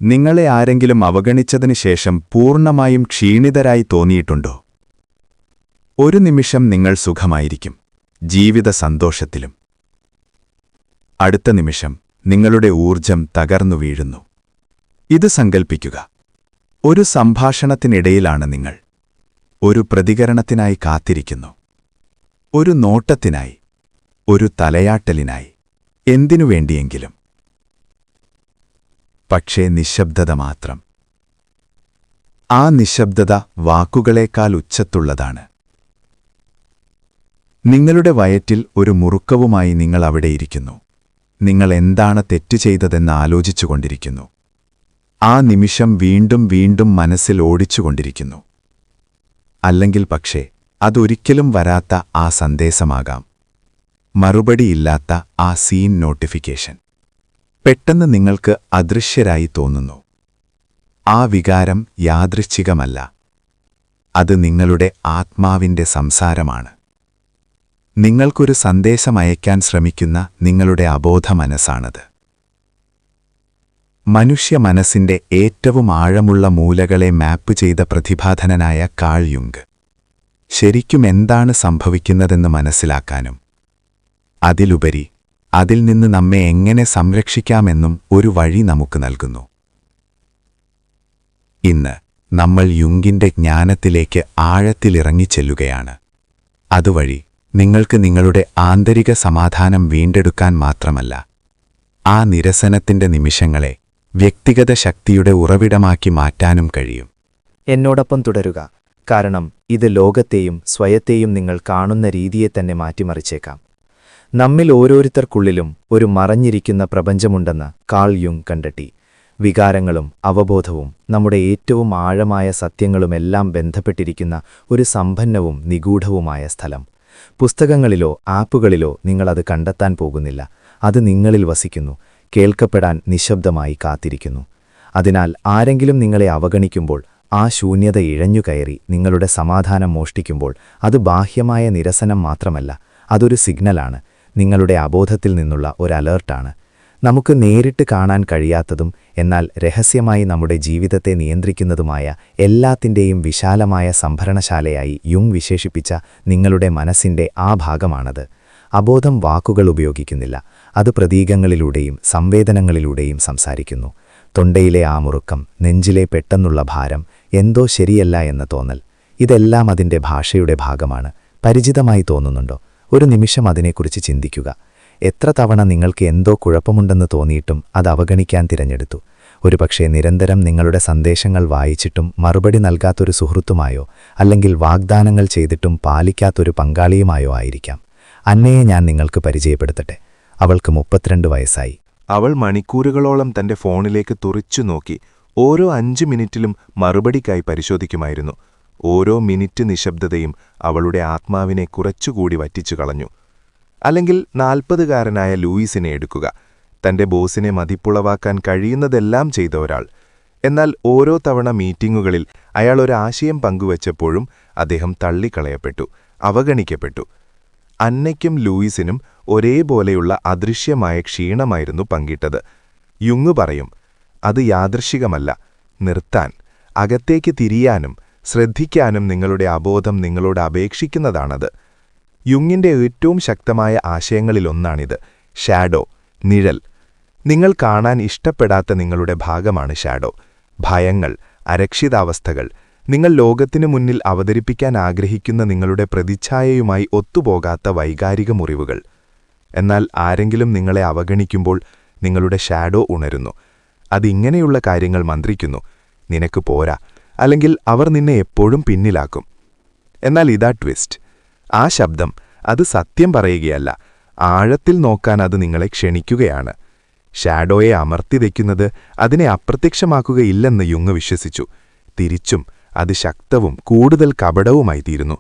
നിങ്ങളെ ആരെങ്കിലും അവഗണിച്ചതിനു ശേഷം പൂർണ്ണമായും ക്ഷീണിതരായി തോന്നിയിട്ടുണ്ടോ? ഒരു നിമിഷം നിങ്ങൾ സുഖമായിരിക്കും, ജീവിത സന്തോഷത്തിലും. അടുത്ത നിമിഷം നിങ്ങളുടെ ഊർജം തകർന്നു വീഴുന്നു. ഇത് സങ്കൽപ്പിക്കുക. ഒരു സംഭാഷണത്തിനിടയിലാണ് നിങ്ങൾ. ഒരു പ്രതികരണത്തിനായി കാത്തിരിക്കുന്നു. ഒരു നോട്ടത്തിനായി, ഒരു തലയാട്ടലിനായി, എന്തിനുവേണ്ടിയെങ്കിലും. പക്ഷേ നിശബ്ദത മാത്രം. ആ നിശബ്ദത വാക്കുകളേക്കാൾ ഉച്ചത്തുള്ളതാണ്. നിങ്ങളുടെ വയറ്റിൽ ഒരു മുറുക്കവുമായി നിങ്ങൾ അവിടെയിരിക്കുന്നു. നിങ്ങൾ എന്താണ് തെറ്റു ചെയ്തതെന്ന് ആലോചിച്ചുകൊണ്ടിരിക്കുന്നു. ആ നിമിഷം വീണ്ടും വീണ്ടും മനസ്സിൽ ഓടിച്ചുകൊണ്ടിരിക്കുന്നു. അല്ലെങ്കിൽ പക്ഷേ അതൊരിക്കലും വരാത്ത ആ സന്ദേശമാകാം. മറുപടിയില്ലാത്ത ആ സീൻ നോട്ടിഫിക്കേഷൻ. പെട്ടെന്ന് നിങ്ങൾക്ക് അദൃശ്യരായി തോന്നുന്നു. ആ വികാരം യാദൃച്ഛികമല്ല. അത് നിങ്ങളുടെ ആത്മാവിന്റെ സംസാരമാണ്. നിങ്ങൾക്കൊരു സന്ദേശമയക്കാൻ ശ്രമിക്കുന്ന നിങ്ങളുടെ അബോധ മനസ്സാണത്. മനുഷ്യ മനസ്സിന്റെ ഏറ്റവും ആഴമുള്ള മൂലകളെ മാപ്പ് ചെയ്ത പ്രതിഭാധനനായ കാൾ യുങ് ശരിക്കും എന്താണ് സംഭവിക്കുന്നതെന്ന് മനസ്സിലാക്കാനും അതിലുപരി അതിൽ നിന്ന് നമ്മെ എങ്ങനെ സംരക്ഷിക്കാമെന്നും ഒരു വഴി നമുക്ക് നൽകുന്നു. ഇന്ന് നമ്മൾ യുങ്ങിന്റെ ജ്ഞാനത്തിലേക്ക് ആഴത്തിലിറങ്ങിച്ചെല്ലുകയാണ്. അതുവഴി നിങ്ങൾക്ക് നിങ്ങളുടെ ആന്തരിക സമാധാനം വീണ്ടെടുക്കാൻ മാത്രമല്ല, ആ നിരസനത്തിന്റെ നിമിഷങ്ങളെ വ്യക്തിഗത ശക്തിയുടെ ഉറവിടമാക്കി മാറ്റാനും കഴിയും. എന്നോടൊപ്പം തുടരുക, കാരണം ഇത് ലോകത്തെയും സ്വയത്തെയും നിങ്ങൾ കാണുന്ന രീതിയെ തന്നെ മാറ്റിമറിച്ചേക്കാം. നമ്മിൽ ഓരോരുത്തർക്കുള്ളിലും ഒരു മറഞ്ഞിരിക്കുന്ന പ്രപഞ്ചമുണ്ടെന്ന് കാൾ യുങ് കണ്ടെത്തി. വികാരങ്ങളും അവബോധവും നമ്മുടെ ഏറ്റവും ആഴമായ സത്യങ്ങളുമെല്ലാം ബന്ധപ്പെട്ടിരിക്കുന്ന ഒരു സമ്പന്നവും നിഗൂഢവുമായ സ്ഥലം. പുസ്തകങ്ങളിലോ ആപ്പുകളിലോ നിങ്ങളത് കണ്ടെത്താൻ പോകുന്നില്ല. അത് നിങ്ങളിൽ വസിക്കുന്നു, കേൾക്കപ്പെടാൻ നിശബ്ദമായി കാത്തിരിക്കുന്നു. അതിനാൽ ആരെങ്കിലും നിങ്ങളെ അവഗണിക്കുമ്പോൾ, ആ ശൂന്യത ഇഴഞ്ഞുകയറി നിങ്ങളുടെ സമാധാനം മോഷ്ടിക്കുമ്പോൾ, അത് ബാഹ്യമായ നിരസനം മാത്രമല്ല, അതൊരു സിഗ്നലാണ്, നിങ്ങളുടെ അബോധത്തിൽ നിന്നുള്ള ഒരു അലേർട്ടാണ്. നമുക്ക് നേരിട്ട് കാണാൻ കഴിയാത്തതും എന്നാൽ രഹസ്യമായി നമ്മുടെ ജീവിതത്തെ നിയന്ത്രിക്കുന്നതുമായ എല്ലാത്തിൻ്റെയും വിശാലമായ സംഭരണശാലയായി യുങ് വിശേഷിപ്പിച്ച നിങ്ങളുടെ മനസ്സിൻ്റെ ആ ഭാഗമാണത്. അബോധം വാക്കുകൾ ഉപയോഗിക്കുന്നില്ല, അത് പ്രതീകങ്ങളിലൂടെയും സംവേദനങ്ങളിലൂടെയും സംസാരിക്കുന്നു. തൊണ്ടയിലെ ആ മുറുക്കം, നെഞ്ചിലെ പെട്ടെന്നുള്ള ഭാരം, എന്തോ ശരിയല്ല എന്ന തോന്നൽ, ഇതെല്ലാം അതിൻ്റെ ഭാഷയുടെ ഭാഗമാണ്. പരിചിതമായി തോന്നുന്നുണ്ടോ? ഒരു നിമിഷം അതിനെക്കുറിച്ച് ചിന്തിക്കുക. എത്ര തവണ നിങ്ങൾക്ക് എന്തോ കുഴപ്പമുണ്ടെന്ന് തോന്നിയിട്ടും അത് അവഗണിക്കാൻ തിരഞ്ഞെടുത്തു? ഒരുപക്ഷേ നിരന്തരം നിങ്ങളുടെ സന്ദേശങ്ങൾ വായിച്ചിട്ടും മറുപടി നൽകാത്തൊരു സുഹൃത്തുമായോ, അല്ലെങ്കിൽ വാഗ്ദാനങ്ങൾ ചെയ്തിട്ടും പാലിക്കാത്തൊരു പങ്കാളിയുമായോ ആയിരിക്കാം. അന്നയെ ഞാൻ നിങ്ങൾക്ക് പരിചയപ്പെടുത്തട്ടെ. അവൾക്ക് 32 വയസ്സായി. അവൾ മണിക്കൂറുകളോളം തന്റെ ഫോണിലേക്ക് തുറിച്ചു നോക്കി. ഓരോ 5 മിനിറ്റിലും മറുപടിക്കായി പരിശോധിക്കുമായിരുന്നു. ഓരോ മിനിറ്റ് നിശബ്ദതയും അവളുടെ ആത്മാവിനെ കുറച്ചുകൂടി വറ്റിച്ചു കളഞ്ഞു. അല്ലെങ്കിൽ 40-കാരനായ ലൂയിസിനെ എടുക്കുക. തന്റെ ബോസിനെ മതിപ്പുളവാക്കാൻ കഴിയുന്നതെല്ലാം ചെയ്ത ഒരാൾ. എന്നാൽ ഓരോ തവണ മീറ്റിംഗുകളിൽ അയാൾ ഒരു ആശയം പങ്കുവച്ചപ്പോഴും അദ്ദേഹം തള്ളിക്കളയപ്പെട്ടു, അവഗണിക്കപ്പെട്ടു. അന്നയ്ക്കും ലൂയിസിനും ഒരേപോലെയുള്ള അദൃശ്യമായ ക്ഷീണമായിരുന്നു പങ്കിട്ടത്. യുങ് പറയും, അത് യാദൃശ്ചികമല്ല. നിർത്താൻ, അകത്തേക്ക് തിരിയാനും ശ്രദ്ധിക്കാനും നിങ്ങളുടെ അബോധം നിങ്ങളോട് അപേക്ഷിക്കുന്നതാണത്. യുങ്ങിന്റെ ഏറ്റവും ശക്തമായ ആശയങ്ങളിലൊന്നാണിത്. ഷാഡോ, നിഴൽ. നിങ്ങൾ കാണാൻ ഇഷ്ടപ്പെടാത്ത നിങ്ങളുടെ ഭാഗമാണ് ഷാഡോ. ഭയങ്ങൾ, അരക്ഷിതാവസ്ഥകൾ, നിങ്ങൾ ലോകത്തിനു മുന്നിൽ അവതരിപ്പിക്കാൻ ആഗ്രഹിക്കുന്ന നിങ്ങളുടെ പ്രതിച്ഛായയുമായി ഒത്തുപോകാത്ത വൈകാരിക മുറിവുകൾ. എന്നാൽ ആരെങ്കിലും നിങ്ങളെ അവഗണിക്കുമ്പോൾ നിങ്ങളുടെ ഷാഡോ ഉണരുന്നു. അതിങ്ങനെയുള്ള കാര്യങ്ങൾ മന്ത്രിക്കുന്നു: നിനക്ക് പോരാ, അല്ലെങ്കിൽ അവർ നിന്നെ എപ്പോഴും പിന്നിലാക്കും. എന്നാൽ ഇതാ ട്വിസ്റ്റ്. ആ ശബ്ദം, അത് സത്യം പറയുകയല്ല, ആഴത്തിൽ നോക്കാൻ അത് നിങ്ങളെ ക്ഷണിക്കുകയാണ്. ഷാഡോയെ അമർത്തിവെക്കുന്നത് അതിനെ അപ്രത്യക്ഷമാക്കുകയില്ലെന്ന് യുങ് വിശ്വസിച്ചു. തിരിച്ചും അത് ശക്തവും കൂടുതൽ കപടവുമായി തീരുന്നു.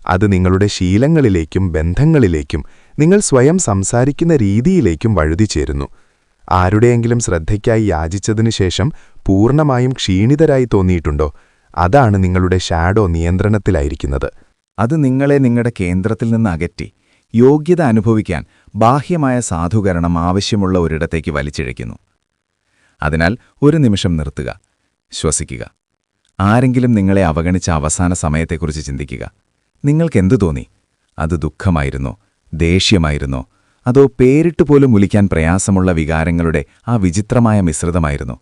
അത് നിങ്ങളുടെ ശീലങ്ങളിലേക്കും ബന്ധങ്ങളിലേക്കും നിങ്ങൾ സ്വയം സംസാരിക്കുന്ന രീതിയിലേക്കും വഴുതിച്ചേരുന്നു. ആരുടെയെങ്കിലും ശ്രദ്ധയ്ക്കായി യാചിച്ചതിനു ശേഷം പൂർണ്ണമായും ക്ഷീണിതരായി തോന്നിയിട്ടുണ്ടോ? അതാണ് നിങ്ങളുടെ ഷാഡോ നിയന്ത്രണത്തിലായിരിക്കുന്നത്. അത് നിങ്ങളെ നിങ്ങളുടെ കേന്ദ്രത്തിൽ നിന്ന് അകറ്റി യോഗ്യത അനുഭവിക്കാൻ ബാഹ്യമായ സാധൂകരണം ആവശ്യമുള്ള ഒരിടത്തേക്ക് വലിച്ചിഴയ്ക്കുന്നു. അതിനാൽ ഒരു നിമിഷം നിർത്തുക, ശ്വസിക്കുക. ആരെങ്കിലും നിങ്ങളെ അവഗണിച്ച അവസാന സമയത്തെക്കുറിച്ച് ചിന്തിക്കുക. നിങ്ങൾക്കെന്തു തോന്നി? അത് ദുഃഖമായിരുന്നോ, ദേഷ്യമായിരുന്നോ, അതോ പേരിട്ട് പോലും വിളിക്കാൻ പ്രയാസമുള്ള വികാരങ്ങളുടെ ആ വിചിത്രമായ മിശ്രിതമായിരുന്നോ?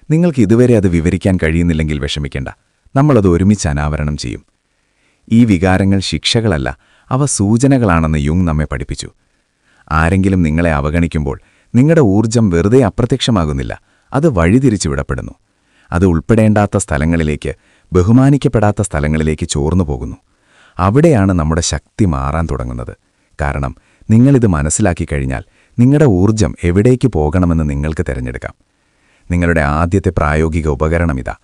നിങ്ങൾക്ക് ഇതുവരെ അത് വിവരിക്കാൻ കഴിയുന്നില്ലെങ്കിൽ വിഷമിക്കേണ്ട, നമ്മളത് ഒരുമിച്ച് അനാവരണം ചെയ്യും. ഈ വികാരങ്ങൾ ശിക്ഷകളല്ല, അവ സൂചനകളാണെന്ന് യുങ് നമ്മെ പഠിപ്പിച്ചു. ആരെങ്കിലും നിങ്ങളെ അവഗണിക്കുമ്പോൾ നിങ്ങളുടെ ഊർജം വെറുതെ അപ്രത്യക്ഷമാകുന്നില്ല, അത് വഴിതിരിച്ചു വിടപ്പെടുന്നു. അത് ഉൾപ്പെടേണ്ടാത്ത സ്ഥലങ്ങളിലേക്ക്, ബഹുമാനിക്കപ്പെടാത്ത സ്ഥലങ്ങളിലേക്ക് ചോർന്നു പോകുന്നു. അവിടെയാണ് നമ്മുടെ ശക്തി മാറാൻ തുടങ്ങുന്നത്. കാരണം നിങ്ങളിത് മനസ്സിലാക്കി കഴിഞ്ഞാൽ നിങ്ങളുടെ ഊർജം എവിടേക്ക് പോകണമെന്ന് നിങ്ങൾക്ക് തിരഞ്ഞെടുക്കാം. നിങ്ങളുടെ ആദ്യത്തെ പ്രായോഗിക ഉപകരണമിതാ.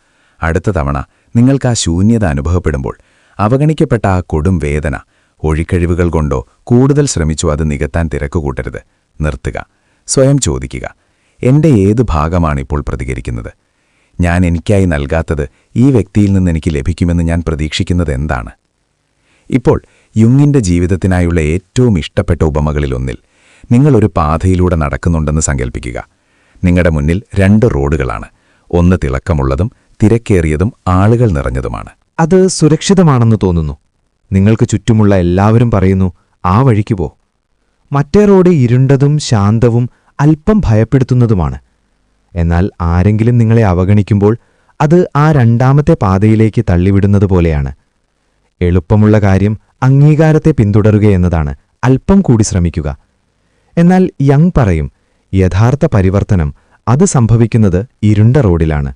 അടുത്ത തവണ നിങ്ങൾക്ക് ആ ശൂന്യത അനുഭവപ്പെടുമ്പോൾ അവഗണിക്കപ്പെട്ട ആ കൊടും വേദന ഒഴിക്കഴിവുകൾ കൊണ്ടോ കൂടുതൽ ശ്രമിച്ചു അത് നികത്താൻ തിരക്കുകൂട്ടരുത്. നിർത്തുക. സ്വയം ചോദിക്കുക, എന്റെ ഏതു ഭാഗമാണിപ്പോൾ പ്രതികരിക്കുന്നത്? ഞാൻ എനിക്കായി നൽകാത്തത് ഈ വ്യക്തിയിൽ നിന്ന് എനിക്ക് ലഭിക്കുമെന്ന് ഞാൻ പ്രതീക്ഷിക്കുന്നത് എന്താണ്? ഇപ്പോൾ യുങ്ങിന്റെ ജീവിതത്തിനായുള്ള ഏറ്റവും ഇഷ്ടപ്പെട്ട ഉപമകളിലൊന്നിൽ നിങ്ങളൊരു പാതയിലൂടെ നടക്കുന്നുണ്ടെന്ന് സങ്കൽപ്പിക്കുക. നിങ്ങളുടെ മുന്നിൽ 2 റോഡുകളാണ്. ഒന്ന് തിളക്കമുള്ളതും തിരക്കേറിയതും ആളുകൾ നിറഞ്ഞതുമാണ്. അത് സുരക്ഷിതമാണെന്ന് തോന്നുന്നു. നിങ്ങൾക്ക് ചുറ്റുമുള്ള എല്ലാവരും പറയുന്നു, ആ വഴിക്ക് പോ. മറ്റേ റോഡ് ഇരുണ്ടതും ശാന്തവും അല്പം ഭയപ്പെടുത്തുന്നതുമാണ്. എന്നാൽ ആരെങ്കിലും നിങ്ങളെ അവഗണിക്കുമ്പോൾ അത് ആ രണ്ടാമത്തെ പാതയിലേക്ക് തള്ളിവിടുന്നതുപോലെയാണ്. എളുപ്പമുള്ള കാര്യം അംഗീകാരത്തെ പിന്തുടരുകയെന്നതാണ്. അല്പം കൂടി ശ്രമിക്കുക. എന്നാൽ യങ് പറയും, യഥാർത്ഥ പരിവർത്തനം അത് സംഭവിക്കുന്നത് ഇരുണ്ട റോഡിലാണ്.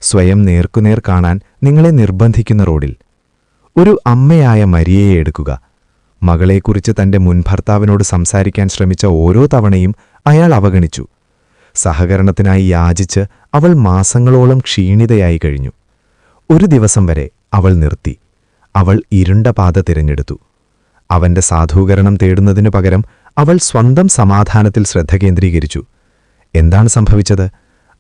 സ്വയം നേർക്കുനേർ കാണാൻ നിങ്ങളെ നിർബന്ധിക്കുന്ന റോഡിൽ. ഒരു അമ്മയായ മരിയയെ എടുക്കുക. മകളെക്കുറിച്ച് തന്റെ മുൻഭർത്താവിനോട് സംസാരിക്കാൻ ശ്രമിച്ച ഓരോ തവണയും അയാൾ അവഗണിച്ചു. സഹകരണത്തിനായി യാചിച്ച് അവൾ മാസങ്ങളോളം ക്ഷീണിതയായി കഴിഞ്ഞു. ഒരു ദിവസം വരെ അവൾ നിർത്തി. അവൾ ഇരുണ്ട പാത തിരഞ്ഞെടുത്തു. അവന്റെ സാധൂകരണം തേടുന്നതിനു പകരം അവൾ സ്വന്തം സമാധാനത്തിൽ ശ്രദ്ധ കേന്ദ്രീകരിച്ചു. എന്താണ് സംഭവിച്ചത്?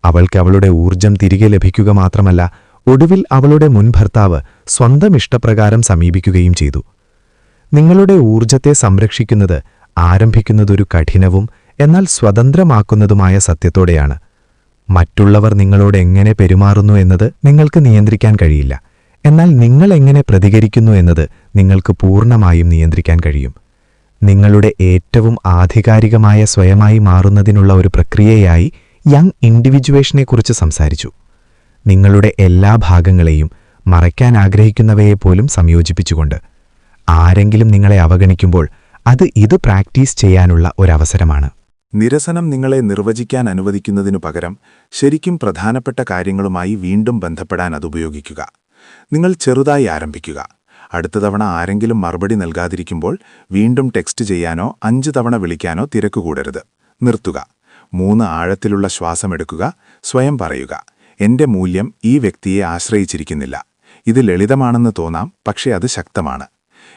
അവൾക്ക് അവളുടെ ഊർജം തിരികെ ലഭിക്കുക മാത്രമല്ല, ഒടുവിൽ അവളുടെ മുൻഭർത്താവ് സ്വന്തം ഇഷ്ടപ്രകാരം സമീപിക്കുകയും ചെയ്തു. നിങ്ങളുടെ ഊർജത്തെ സംരക്ഷിക്കുന്നത് ആരംഭിക്കുന്നതൊരു കഠിനവും എന്നാൽ സ്വതന്ത്രമാക്കുന്നതുമായ സത്യത്തോടെയാണ്. മറ്റുള്ളവർ നിങ്ങളോട് എങ്ങനെ പെരുമാറുന്നു എന്നത് നിങ്ങൾക്ക് നിയന്ത്രിക്കാൻ കഴിയില്ല. എന്നാൽ നിങ്ങൾ എങ്ങനെ പ്രതികരിക്കുന്നു എന്നത് നിങ്ങൾക്ക് പൂർണ്ണമായും നിയന്ത്രിക്കാൻ കഴിയും. നിങ്ങളുടെ ഏറ്റവും ആധികാരികമായ സ്വയമായി മാറുന്നതിനുള്ള ഒരു പ്രക്രിയയായി യങ് ഇൻഡിവിജ്വേഷനെക്കുറിച്ച് സംസാരിച്ചു. നിങ്ങളുടെ എല്ലാ ഭാഗങ്ങളെയും മറയ്ക്കാൻ ആഗ്രഹിക്കുന്നവയെപ്പോലും സംയോജിപ്പിച്ചുകൊണ്ട്. ആരെങ്കിലും നിങ്ങളെ അവഗണിക്കുമ്പോൾ ഇത് പ്രാക്ടീസ് ചെയ്യാനുള്ള ഒരവസരമാണ്. നിരസനം നിങ്ങളെ നിർവചിക്കാൻ അനുവദിക്കുന്നതിനു പകരം ശരിക്കും പ്രധാനപ്പെട്ട കാര്യങ്ങളുമായി വീണ്ടും ബന്ധപ്പെടാൻ അതുപയോഗിക്കുക. നിങ്ങൾ ചെറുതായി ആരംഭിക്കുക. അടുത്ത തവണ ആരെങ്കിലും മറുപടി നൽകാതിരിക്കുമ്പോൾ വീണ്ടും ടെക്സ്റ്റ് ചെയ്യാനോ 5 തവണ വിളിക്കാനോ തിരക്കുകൂടരുത്. നിർത്തുക. 3 ആഴത്തിലുള്ള ശ്വാസമെടുക്കുക. സ്വയം പറയുക, എന്റെ മൂല്യം ഈ വ്യക്തിയെ ആശ്രയിച്ചിരിക്കുന്നില്ല. ഇത് ലളിതമാണെന്ന് തോന്നാം, പക്ഷേ അത് ശക്തമാണ്.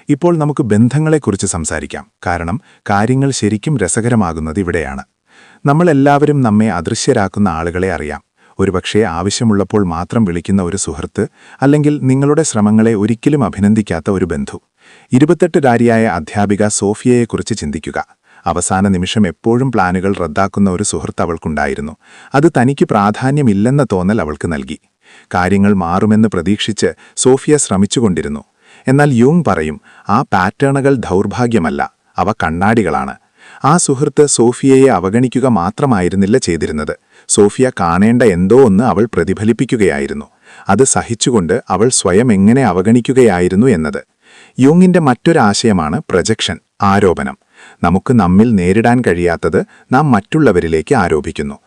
ഇപ്പോൾ നമുക്ക് ബന്ധങ്ങളെക്കുറിച്ച് സംസാരിക്കാം. കാരണം കാര്യങ്ങൾ ശരിക്കും രസകരമാകുന്നത് ഇവിടെയാണ്. നമ്മളെല്ലാവരും നമ്മെ അദൃശ്യരാക്കുന്ന ആളുകളെ അറിയാം. ഒരുപക്ഷേ ആവശ്യമുള്ളപ്പോൾ മാത്രം വിളിക്കുന്ന ഒരു സുഹൃത്ത്, അല്ലെങ്കിൽ നിങ്ങളുടെ ശ്രമങ്ങളെ ഒരിക്കലും അഭിനന്ദിക്കാത്ത ഒരു ബന്ധു. 28-കാരിയായ അധ്യാപിക സോഫിയയെക്കുറിച്ച് ചിന്തിക്കുക. അവസാന നിമിഷം എപ്പോഴും പ്ലാനുകൾ റദ്ദാക്കുന്ന ഒരു സുഹൃത്ത് അവൾക്കുണ്ടായിരുന്നു. അത് തനിക്ക് പ്രാധാന്യമില്ലെന്ന തോന്നൽ അവൾക്ക് നൽകി. കാര്യങ്ങൾ മാറുമെന്ന് പ്രതീക്ഷിച്ച് സോഫിയ ശ്രമിച്ചുകൊണ്ടിരുന്നു. എന്നാൽ യുങ് പറയും, ആ പാറ്റേണുകൾ ദൗർഭാഗ്യമല്ല, അവ കണ്ണാടികളാണ്. ആ സുഹൃത്ത് സോഫിയയെ അവഗണിക്കുക മാത്രമായിരുന്നില്ല ചെയ്തിരുന്നത്. സോഫിയ കാണേണ്ട എന്തോ ഒന്ന് അവൾ പ്രതിഫലിപ്പിക്കുകയായിരുന്നു. അത് സഹിച്ചുകൊണ്ട് അവൾ സ്വയം എങ്ങനെ അവഗണിക്കുകയായിരുന്നു എന്നത്. യുങ്ങിന്റെ മറ്റൊരാശയമാണ് പ്രൊജക്ഷൻ, ആരോപണം. നമുക്ക് നമ്മിൽ നേരിടാൻ കഴിയാത്തത് നാം മറ്റുള്ളവരിലേക്ക് ആരോപിക്കുന്നു.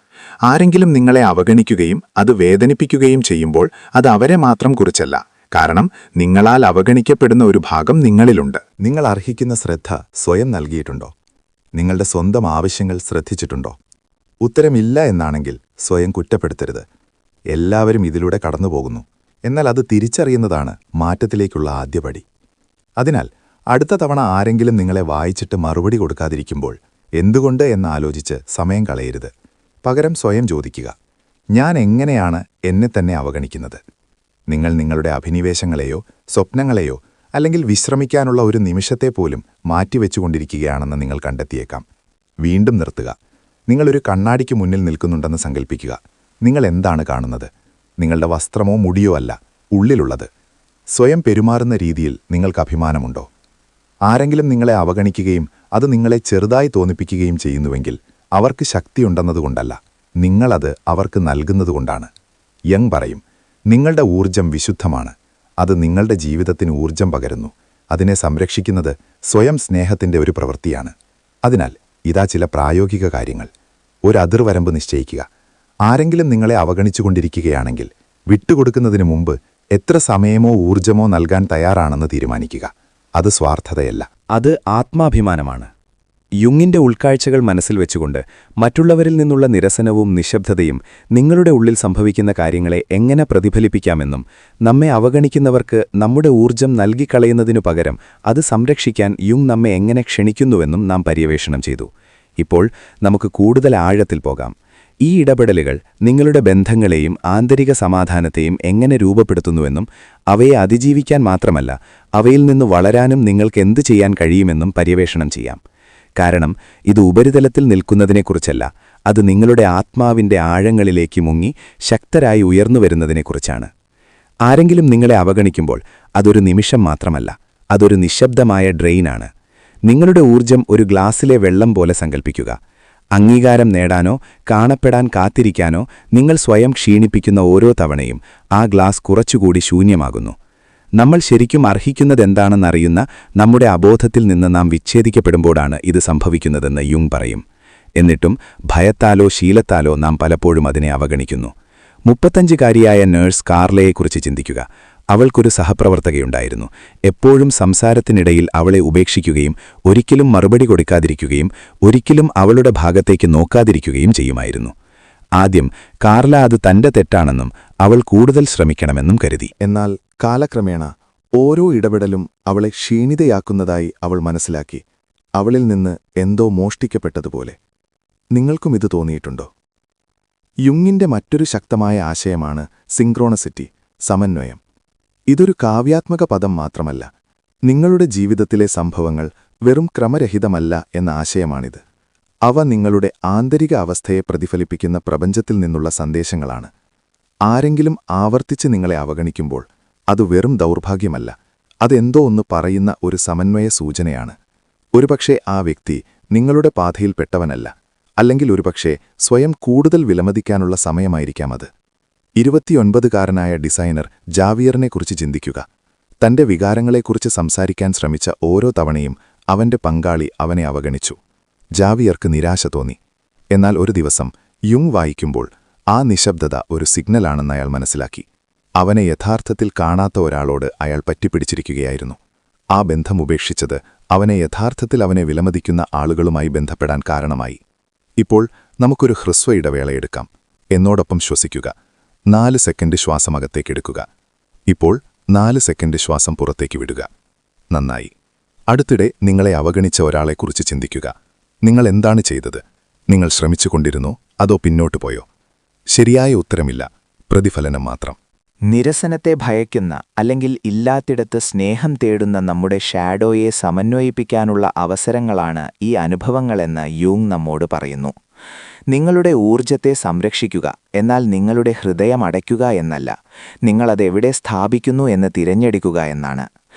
ആരെങ്കിലും നിങ്ങളെ അവഗണിക്കുകയും അത് വേദനിപ്പിക്കുകയും ചെയ്യുമ്പോൾ അത് അവരെ മാത്രം കുറിച്ചല്ല. കാരണം നിങ്ങളാൽ അവഗണിക്കപ്പെടുന്ന ഒരു ഭാഗം നിങ്ങളിലുണ്ട്. നിങ്ങൾ അർഹിക്കുന്ന ശ്രദ്ധ സ്വയം നൽകിയിട്ടുണ്ടോ? നിങ്ങളുടെ സ്വന്തം ആവശ്യങ്ങൾ ശ്രദ്ധിച്ചിട്ടുണ്ടോ? ഉത്തരമില്ല എന്നാണെങ്കിൽ സ്വയം കുറ്റപ്പെടുത്തരുത്. എല്ലാവരും ഇതിലൂടെ കടന്നുപോകുന്നു. എന്നാൽ അത് തിരിച്ചറിയുന്നതാണ് മാറ്റത്തിലേക്കുള്ള ആദ്യപടി. അതിനാൽ അടുത്ത തവണ ആരെങ്കിലും നിങ്ങളെ വായിച്ചിട്ട് മറുപടി കൊടുക്കാതിരിക്കുമ്പോൾ എന്തുകൊണ്ട് എന്നാലോചിച്ച് സമയം കളയരുത്. പകരം സ്വയം ചോദിക്കുക, ഞാൻ എങ്ങനെയാണ് എന്നെ തന്നെ അവഗണിക്കുന്നത്? നിങ്ങൾ നിങ്ങളുടെ അഭിനിവേശങ്ങളെയോ സ്വപ്നങ്ങളെയോ അല്ലെങ്കിൽ വിശ്രമിക്കാനുള്ള ഒരു നിമിഷത്തെ പോലും മാറ്റിവെച്ചുകൊണ്ടിരിക്കുകയാണെന്ന് നിങ്ങൾ കണ്ടെത്തിയേക്കാം. വീണ്ടും നിർത്തുക. നിങ്ങളൊരു കണ്ണാടിക്ക് മുന്നിൽ നിൽക്കുന്നുണ്ടെന്ന് സങ്കൽപ്പിക്കുക. നിങ്ങൾ എന്താണ് കാണുന്നത്? നിങ്ങളുടെ വസ്ത്രമോ മുടിയോ അല്ല, ഉള്ളിലുള്ളത്. സ്വയം പെരുമാറുന്ന രീതിയിൽ നിങ്ങൾക്ക് അഭിമാനമുണ്ടോ? ആരെങ്കിലും നിങ്ങളെ അവഗണിക്കുകയും അത് നിങ്ങളെ ചെറുതായി തോന്നിപ്പിക്കുകയും ചെയ്യുന്നുവെങ്കിൽ അവർക്ക് ശക്തിയുണ്ടെന്നതുകൊണ്ടല്ല, നിങ്ങളത് അവർക്ക് നൽകുന്നതുകൊണ്ടാണ്. യങ് പറയും, നിങ്ങളുടെ ഊർജം വിശുദ്ധമാണ്. അത് നിങ്ങളുടെ ജീവിതത്തിന് ഊർജം പകരുന്നു. അതിനെ സംരക്ഷിക്കുന്നത് സ്വയം സ്നേഹത്തിൻ്റെ ഒരു പ്രവൃത്തിയാണ്. അതിനാൽ ഇതാ ചില പ്രായോഗിക കാര്യങ്ങൾ. ഒരു അതിർവരമ്പ് നിശ്ചയിക്കുക. ആരെങ്കിലും നിങ്ങളെ അവഗണിച്ചുകൊണ്ടിരിക്കുകയാണെങ്കിൽ വിട്ടുകൊടുക്കുന്നതിന് മുമ്പ് എത്ര സമയമോ ഊർജമോ നൽകാൻ തയ്യാറാണെന്ന് തീരുമാനിക്കുക. അത് സ്വാർത്ഥതയല്ല, അത് ആത്മാഭിമാനമാണ്. യുങ്ങിന്റെ ഉൾക്കാഴ്ചകൾ മനസ്സിൽ വെച്ചുകൊണ്ട് മറ്റുള്ളവരിൽ നിന്നുള്ള നിരസനവും നിശബ്ദതയും നിങ്ങളുടെ ഉള്ളിൽ സംഭവിക്കുന്ന കാര്യങ്ങളെ എങ്ങനെ പ്രതിഫലിപ്പിക്കാമെന്നും നമ്മെ അവഗണിക്കുന്നവർക്ക് നമ്മുടെ ഊർജം നൽകിക്കളയുന്നതിനു പകരം അത് സംരക്ഷിക്കാൻ യുങ് നമ്മെ എങ്ങനെ ക്ഷണിക്കുന്നുവെന്നും നാം പര്യവേഷണം ചെയ്തു. ഇപ്പോൾ നമുക്ക് കൂടുതൽ ആഴത്തിൽ പോകാം. ഈ ഇടപെടലുകൾ നിങ്ങളുടെ ബന്ധങ്ങളെയും ആന്തരിക സമാധാനത്തെയും എങ്ങനെ രൂപപ്പെടുത്തുന്നുവെന്നും അവയെ അതിജീവിക്കാൻ മാത്രമല്ല അവയിൽ നിന്ന് വളരാനും നിങ്ങൾക്ക് എന്തു ചെയ്യാൻ കഴിയുമെന്നും പര്യവേഷണം ചെയ്യാം. കാരണം ഇത് ഉപരിതലത്തിൽ നിൽക്കുന്നതിനെക്കുറിച്ചല്ല, അത് നിങ്ങളുടെ ആത്മാവിൻ്റെ ആഴങ്ങളിലേക്ക് മുങ്ങി ശക്തരായി ഉയർന്നുവരുന്നതിനെക്കുറിച്ചാണ്. ആരെങ്കിലും നിങ്ങളെ അവഗണിക്കുമ്പോൾ അതൊരു നിമിഷം മാത്രമല്ല, അതൊരു നിശബ്ദമായ ഡ്രെയിനാണ്. നിങ്ങളുടെ ഊർജം ഒരു ഗ്ലാസ്സിലെ വെള്ളം പോലെ സങ്കൽപ്പിക്കുക. അംഗീകാരം നേടാനോ കാണപ്പെടാൻ കാത്തിരിക്കാനോ നിങ്ങൾ സ്വയം ക്ഷീണിപ്പിക്കുന്ന ഓരോ തവണയും ആ ഗ്ലാസ് കുറച്ചുകൂടി ശൂന്യമാകുന്നു. നമ്മൾ ശരിക്കും അർഹിക്കുന്നതെന്താണെന്നറിയുന്ന നമ്മുടെ അബോധത്തിൽ നിന്ന് നാം വിച്ഛേദിക്കപ്പെടുമ്പോഴാണ് ഇത് സംഭവിക്കുന്നതെന്ന് യുങ് പറയും. എന്നിട്ടും ഭയത്താലോ ശീലത്താലോ നാം പലപ്പോഴും അതിനെ അവഗണിക്കുന്നു. 35-കാരിയായ നഴ്സ് കാർലയെക്കുറിച്ച് ചിന്തിക്കുക. അവൾക്കൊരു സഹപ്രവർത്തകയുണ്ടായിരുന്നു. എപ്പോഴും സംസാരത്തിനിടയിൽ അവളെ ഉപേക്ഷിക്കുകയും ഒരിക്കലും മറുപടി കൊടുക്കാതിരിക്കുകയും ഒരിക്കലും അവളുടെ ഭാഗത്തേക്ക് നോക്കാതിരിക്കുകയും ചെയ്യുമായിരുന്നു. ആദ്യം കാർല അത് തന്റെ തെറ്റാണെന്നും അവൾ കൂടുതൽ ശ്രമിക്കണമെന്നും കരുതി. എന്നാൽ കാലക്രമേണ ഓരോ ഇടപെടലും അവളെ ക്ഷീണിതയാക്കുന്നതായി അവൾ മനസ്സിലാക്കി. അവളിൽ നിന്ന് എന്തോ മോഷ്ടിക്കപ്പെട്ടതുപോലെ. നിങ്ങൾക്കും ഇത് തോന്നിയിട്ടുണ്ടോ? യുങ്ങിന്റെ മറ്റൊരു ശക്തമായ ആശയമാണ് സിങ്ക്രോണസിറ്റി, സമന്വയം. ഇതൊരു കാവ്യാത്മക പദം മാത്രമല്ല, നിങ്ങളുടെ ജീവിതത്തിലെ സംഭവങ്ങൾ വെറും ക്രമരഹിതമല്ല എന്ന ആശയമാണിത്. അവ നിങ്ങളുടെ ആന്തരിക അവസ്ഥയെ പ്രതിഫലിപ്പിക്കുന്ന പ്രപഞ്ചത്തിൽ നിന്നുള്ള സന്ദേശങ്ങളാണ്. ആരെങ്കിലും ആവർത്തിച്ച് നിങ്ങളെ അവഗണിക്കുമ്പോൾ അത് വെറും ദൗർഭാഗ്യമല്ല, അതെന്തോ ഒന്ന് പറയുന്ന ഒരു സമന്വയ സൂചനയാണ്. ഒരുപക്ഷെ ആ വ്യക്തി നിങ്ങളുടെ പാതയിൽപ്പെട്ടവനല്ല, അല്ലെങ്കിൽ ഒരുപക്ഷെ സ്വയം കൂടുതൽ വിലമതിക്കാനുള്ള സമയമായിരിക്കാം അത്. 29-കാരനായ ഡിസൈനർ ജാവിയറിനെക്കുറിച്ച് ചിന്തിക്കുക. തന്റെ വികാരങ്ങളെക്കുറിച്ച് സംസാരിക്കാൻ ശ്രമിച്ച ഓരോ തവണയും അവന്റെ പങ്കാളി അവനെ അവഗണിച്ചു. ജാവിയർക്ക് നിരാശ തോന്നി. എന്നാൽ ഒരു ദിവസം യുങ് വായിക്കുമ്പോൾ ആ നിശബ്ദത ഒരു സിഗ്നലാണെന്ന് അയാൾ മനസ്സിലാക്കി. അവനെ യഥാർത്ഥത്തിൽ കാണാത്ത ഒരാളോട് അയാൾ പറ്റിപ്പിടിച്ചിരിക്കുകയായിരുന്നു. ആ ബന്ധം ഉപേക്ഷിച്ചത് അവനെ യഥാർത്ഥത്തിൽ അവനെ വിലമതിക്കുന്ന ആളുകളുമായി ബന്ധപ്പെടാൻ കാരണമായി. ഇപ്പോൾ നമുക്കൊരു ഹ്രസ്വ ഇടവേളയെടുക്കാം. എന്നോടൊപ്പം ശ്വസിക്കുക. 4 സെക്കൻഡ് ശ്വാസമകത്തേക്കെടുക്കുക. ഇപ്പോൾ 4 സെക്കൻഡ് ശ്വാസം പുറത്തേക്ക് വിടുക. നന്നായി. അടുത്തിടെ നിങ്ങളെ അവഗണിച്ച ഒരാളെക്കുറിച്ച് ചിന്തിക്കുക. നിങ്ങൾ എന്താണ് ചെയ്തത്? നിങ്ങൾ ശ്രമിച്ചുകൊണ്ടിരുന്നോ അതോ പിന്നോട്ടു പോയോ? ശരിയായ ഉത്തരമില്ല, പ്രതിഫലനം മാത്രം. നിരസനത്തെ ഭയക്കുന്ന അല്ലെങ്കിൽ ഇല്ലാത്തിടത്ത് സ്നേഹം തേടുന്ന നമ്മുടെ ഷാഡോയെ സമന്വയിപ്പിക്കാനുള്ള അവസരങ്ങളാണ് ഈ അനുഭവങ്ങളെന്ന് യൂങ് നമ്മോട് പറയുന്നു. നിങ്ങളുടെ ഊർജത്തെ സംരക്ഷിക്കുക, എന്നാൽ നിങ്ങളുടെ ഹൃദയം അടയ്ക്കുക എന്നല്ല, നിങ്ങളതെവിടെ സ്ഥാപിക്കുന്നു എന്ന് തിരഞ്ഞെടുക്കുക എന്നാണ്.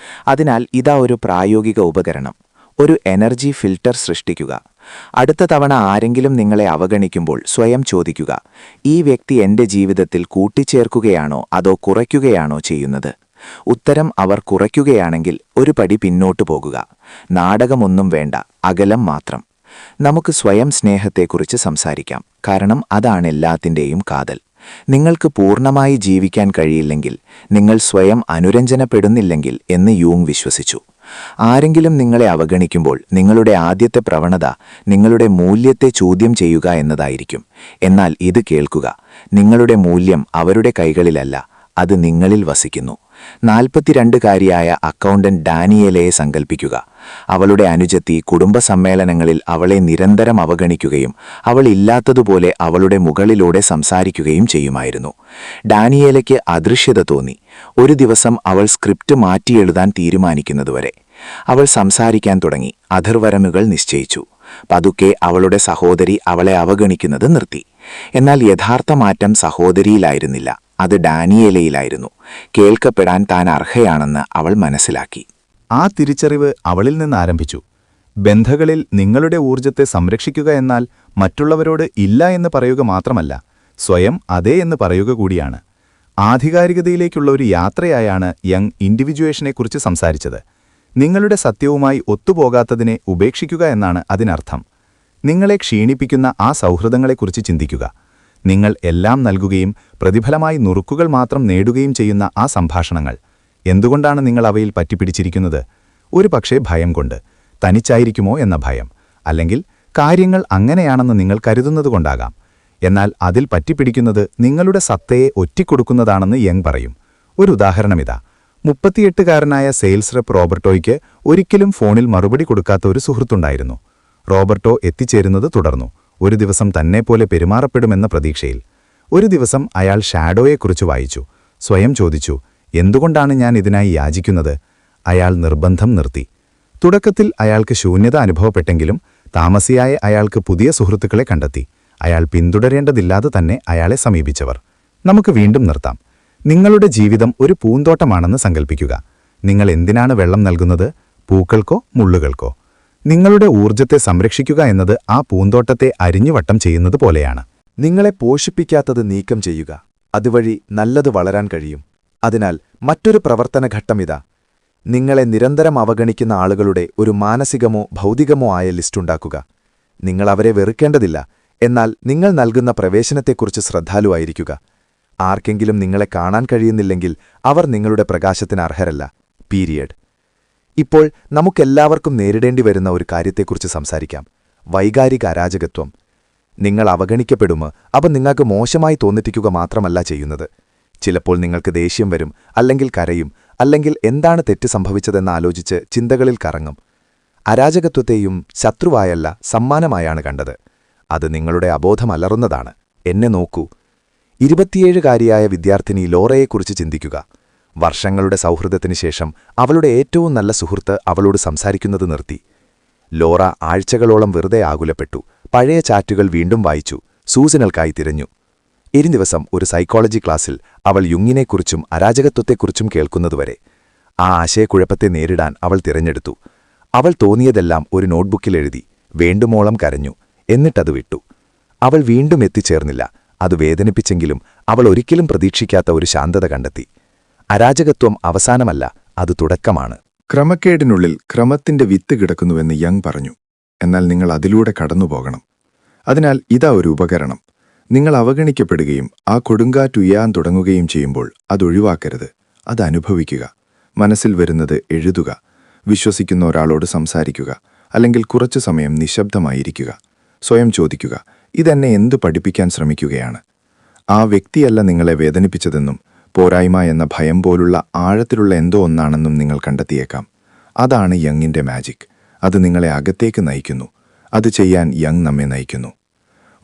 അതിനാൽ ഇതാ ഒരു പ്രായോഗിക ഉപകരണം. ഒരു എനർജി ഫിൽട്ടർ സൃഷ്ടിക്കുക. അടുത്ത തവണ ആരെങ്കിലും നിങ്ങളെ അവഗണിക്കുമ്പോൾ സ്വയം ചോദിക്കുക, ഈ വ്യക്തി എന്റെ ജീവിതത്തിൽ കൂട്ടിച്ചേർക്കുകയാണോ അതോ കുറയ്ക്കുകയാണോ ചെയ്യുന്നത്? ഉത്തരം അവർ കുറയ്ക്കുകയാണെങ്കിൽ ഒരു പടി പിന്നോട്ടു പോകുക. നാടകമൊന്നും വേണ്ട, അകലം മാത്രം. നമുക്ക് സ്വയം സ്നേഹത്തെക്കുറിച്ച് സംസാരിക്കാം, കാരണം അതാണ് എല്ലാത്തിൻ്റെയും കാതൽ. നിങ്ങൾക്ക് പൂർണ്ണമായി ജീവിക്കാൻ കഴിയില്ലെങ്കിൽ, നിങ്ങൾ സ്വയം അനുരഞ്ജനപ്പെടുന്നില്ലെങ്കിൽ എന്ന് യൂങ് വിശ്വസിച്ചു. ആരെങ്കിലും നിങ്ങളെ അവഗണിക്കുമ്പോൾ നിങ്ങളുടെ ആദ്യത്തെ പ്രവണത നിങ്ങളുടെ മൂല്യത്തെ ചോദ്യം ചെയ്യുക എന്നതായിരിക്കും. എന്നാൽ ഇത് കേൾക്കുക, നിങ്ങളുടെ മൂല്യം അവരുടെ കൈകളിലല്ല, അത് നിങ്ങളിൽ വസിക്കുന്നു. 42-കാരിയായ അക്കൗണ്ടന്റ് ഡാനിയേലയെ സങ്കൽപ്പിക്കുക. അവളുടെ അനുജത്തി കുടുംബസമ്മേളനങ്ങളിൽ അവളെ നിരന്തരം അവഗണിക്കുകയും അവൾ ഇല്ലാത്തതുപോലെ അവളുടെ മുകളിലൂടെ സംസാരിക്കുകയും ചെയ്യുമായിരുന്നു. ഡാനിയേലയ്ക്ക് അദൃശ്യത തോന്നി. ഒരു ദിവസം അവൾ സ്ക്രിപ്റ്റ് മാറ്റിയെഴുതാൻ തീരുമാനിക്കുന്നതുവരെ. അവൾ സംസാരിക്കാൻ തുടങ്ങി, അതിർവരമ്പുകൾ നിശ്ചയിച്ചു. പതുക്കെ അവളുടെ സഹോദരി അവളെ അവഗണിക്കുന്നത് നിർത്തി. എന്നാൽ യഥാർത്ഥ മാറ്റം സഹോദരിയിലായിരുന്നില്ല, അത് ഡാനിയേലയിലായിരുന്നു. കേൾക്കപ്പെടാൻ താൻ അർഹയാണെന്ന് അവൾ മനസ്സിലാക്കി. ആ തിരിച്ചറിവ് അവളിൽ നിന്ന് ആരംഭിച്ചു. ബന്ധങ്ങളിൽ നിങ്ങളുടെ ഊർജ്ജത്തെ സംരക്ഷിക്കുക എന്നാൽ മറ്റുള്ളവരോട് ഇല്ല എന്ന് പറയുക മാത്രമല്ല, സ്വയം അതെ എന്ന് പറയുക കൂടിയാണ്. ആധികാരികതയിലേക്കുള്ള ഒരു യാത്രയായാണ് യങ് ഇൻഡിവിജ്വേഷനെക്കുറിച്ച് സംസാരിച്ചത്. നിങ്ങളുടെ സത്യവുമായി ഒത്തുപോകാത്തതിനെ ഉപേക്ഷിക്കുക എന്നാണ് അതിനർത്ഥം. നിങ്ങളെ ക്ഷീണിപ്പിക്കുന്ന ആ സൗഹൃദങ്ങളെക്കുറിച്ച് ചിന്തിക്കുക. നിങ്ങൾ എല്ലാം നൽകുകയും പ്രതിഫലമായി നുറുക്കുകൾ മാത്രം നേടുകയും ചെയ്യുന്ന ആ സംഭാഷണങ്ങൾ. എന്തുകൊണ്ടാണ് നിങ്ങൾ അവയിൽ പറ്റിപ്പിടിച്ചിരിക്കുന്നത്? ഒരുപക്ഷേ ഭയം കൊണ്ട്, തനിച്ചായിരിക്കുമോ എന്ന ഭയം, അല്ലെങ്കിൽ കാര്യങ്ങൾ അങ്ങനെയാണെന്ന് നിങ്ങൾ കരുതുന്നതുകൊണ്ടാകാം. എന്നാൽ അതിൽ പറ്റിപ്പിടിക്കുന്നത് നിങ്ങളുടെ സത്തയെ ഒറ്റിക്കൊടുക്കുന്നതാണെന്ന് യങ് പറയും. ഒരു ഉദാഹരണമിതാ. 38-കാരനായ സെയിൽസ് റെപ്പ് റോബർട്ടോയ്ക്ക് ഒരിക്കലും ഫോണിൽ മറുപടി കൊടുക്കാത്ത ഒരു സുഹൃത്തുണ്ടായിരുന്നു. റോബർട്ടോ എത്തിച്ചേരുന്നത് തുടർന്നു, ഒരു ദിവസം തന്നെപ്പോലെ പെരുമാറപ്പെടുമെന്ന പ്രതീക്ഷയിൽ. ഒരു ദിവസം അയാൾ ഷാഡോയെക്കുറിച്ച് വായിച്ചു. സ്വയം ചോദിച്ചു, എന്തുകൊണ്ടാണ് ഞാൻ ഇതിനായി യാചിക്കുന്നത്? അയാൾ നിർബന്ധം നിർത്തി. തുടക്കത്തിൽ അയാൾക്ക് ശൂന്യത അനുഭവപ്പെട്ടെങ്കിലും താമസിയായ അയാൾക്ക് പുതിയ സുഹൃത്തുക്കളെ കണ്ടെത്തി. അയാൾ പിന്തുടരേണ്ടതില്ലാതെ തന്നെ അയാളെ സമീപിച്ചവർ. നമുക്ക് വീണ്ടും നിർത്താം. നിങ്ങളുടെ ജീവിതം ഒരു പൂന്തോട്ടമാണെന്ന് സങ്കൽപ്പിക്കുക. നിങ്ങൾ എന്തിനാണ് വെള്ളം നൽകുന്നത്? പൂക്കൾക്കോ മുള്ളുകൾക്കോ? നിങ്ങളുടെ ഊർജ്ജത്തെ സംരക്ഷിക്കുക എന്നത് ആ പൂന്തോട്ടത്തെ അരിഞ്ഞുവട്ടം ചെയ്യുന്നത് പോലെയാണ്. നിങ്ങളെ പോഷിപ്പിക്കാത്തത് നീക്കം ചെയ്യുക. അതുവഴി നല്ലത് വളരാൻ കഴിയും. അതിനാൽ മറ്റൊരു പ്രവർത്തനഘട്ടമിതാ. നിങ്ങളെ നിരന്തരം അവഗണിക്കുന്ന ആളുകളുടെ ഒരു മാനസികമോ ഭൗതികമോ ആയ ലിസ്റ്റുണ്ടാക്കുക. നിങ്ങൾ അവരെ വെറുക്കേണ്ടതില്ല, എന്നാൽ നിങ്ങൾ നൽകുന്ന പ്രവേശനത്തെക്കുറിച്ച് ശ്രദ്ധാലുവായിരിക്കുക. ആർക്കെങ്കിലും നിങ്ങളെ കാണാൻ കഴിയുന്നില്ലെങ്കിൽ അവർ നിങ്ങളുടെ പ്രകാശത്തിന് അർഹരല്ല. പീരിയഡ്. ഇപ്പോൾ നമുക്കെല്ലാവർക്കും നേരിടേണ്ടി വരുന്ന ഒരു കാര്യത്തെക്കുറിച്ച് സംസാരിക്കാം. വൈകാരിക അരാജകത്വം. നിങ്ങൾ അവഗണിക്കപ്പെടുമോ അവ നിങ്ങൾക്ക് മോശമായി തോന്നിപ്പിക്കുക മാത്രമല്ല ചെയ്യുന്നത്. ചിലപ്പോൾ നിങ്ങൾക്ക് ദേഷ്യം വരും, അല്ലെങ്കിൽ കരയും, അല്ലെങ്കിൽ എന്താണ് തെറ്റ് സംഭവിച്ചതെന്ന് ആലോചിച്ച് ചിന്തകളിൽ കറങ്ങും. അരാജകത്വത്തെയും ശത്രുവായല്ല സമ്മാനമായാണ് കണ്ടത്. അത് നിങ്ങളുടെ അബോധമലറുന്നതാണ്. എന്നെ നോക്കൂ. 27-കാരിയായ വിദ്യാർത്ഥിനി ലോറയെക്കുറിച്ച് ചിന്തിക്കുക. വർഷങ്ങളുടെ സൗഹൃദത്തിനു ശേഷം അവളുടെ ഏറ്റവും നല്ല സുഹൃത്ത് അവളോട് സംസാരിക്കുന്നത് നിർത്തി. ലോറ ആഴ്ചകളോളം വെറുതെ ആകുലപ്പെട്ടു. പഴയ ചാറ്റുകൾ വീണ്ടും വായിച്ചു, സൂചനകൾക്കായി തിരഞ്ഞു. ദിവസം ഒരു സൈക്കോളജി ക്ലാസ്സിൽ അവൾ യുങ്ങിനെക്കുറിച്ചും അരാജകത്വത്തെക്കുറിച്ചും കേൾക്കുന്നതുവരെ. ആ ആശയക്കുഴപ്പത്തെ നേരിടാൻ അവൾ തിരഞ്ഞെടുത്തു. അവൾ തോന്നിയതെല്ലാം ഒരു നോട്ട്ബുക്കിൽ എഴുതി, വേണ്ടുമോളം കരഞ്ഞു, എന്നിട്ടത് വിട്ടു. അവൾ വീണ്ടും എത്തിച്ചേർന്നില്ല. അത് വേദനിപ്പിച്ചെങ്കിലും അവൾ ഒരിക്കലും പ്രതീക്ഷിക്കാത്ത ഒരു ശാന്തത കണ്ടെത്തി. അരാജകത്വം അവസാനമല്ല, അത് തുടക്കമാണ്. ക്രമക്കേടിനുള്ളിൽ ക്രമത്തിന്റെ വിത്ത് കിടക്കുന്നുവെന്ന് യങ് പറഞ്ഞു. എന്നാൽ നിങ്ങൾ അതിലൂടെ കടന്നുപോകണം. അതിനാൽ ഇതാ ഒരു ഉപകരണം. നിങ്ങൾ അവഗണിക്കപ്പെടുകയും ആ കൊടുങ്കാറ്റുയ്യാൻ തുടങ്ങുകയും ചെയ്യുമ്പോൾ അതൊഴിവാക്കരുത്, അത് അനുഭവിക്കുക. മനസ്സിൽ വരുന്നത് എഴുതുക. വിശ്വസിക്കുന്ന ഒരാളോട് സംസാരിക്കുക, അല്ലെങ്കിൽ കുറച്ചു സമയം നിശബ്ദമായിരിക്കുക. സ്വയം ചോദിക്കുക, ഇതെന്നെ എന്തു പഠിപ്പിക്കാൻ ശ്രമിക്കുകയാണ്? ആ വ്യക്തിയല്ല നിങ്ങളെ വേദനിപ്പിച്ചതെന്നും പോരായ്മ എന്ന ഭയം പോലുള്ള ആഴത്തിലുള്ള എന്തോ ഒന്നാണെന്നും നിങ്ങൾ കണ്ടെത്തിയേക്കാം. അതാണ് യങ്ങിന്റെ മാജിക്. അത് നിങ്ങളെ അകത്തേക്ക് നയിക്കുന്നു. അത് ചെയ്യാൻ യങ് നമ്മെ നയിക്കുന്നു.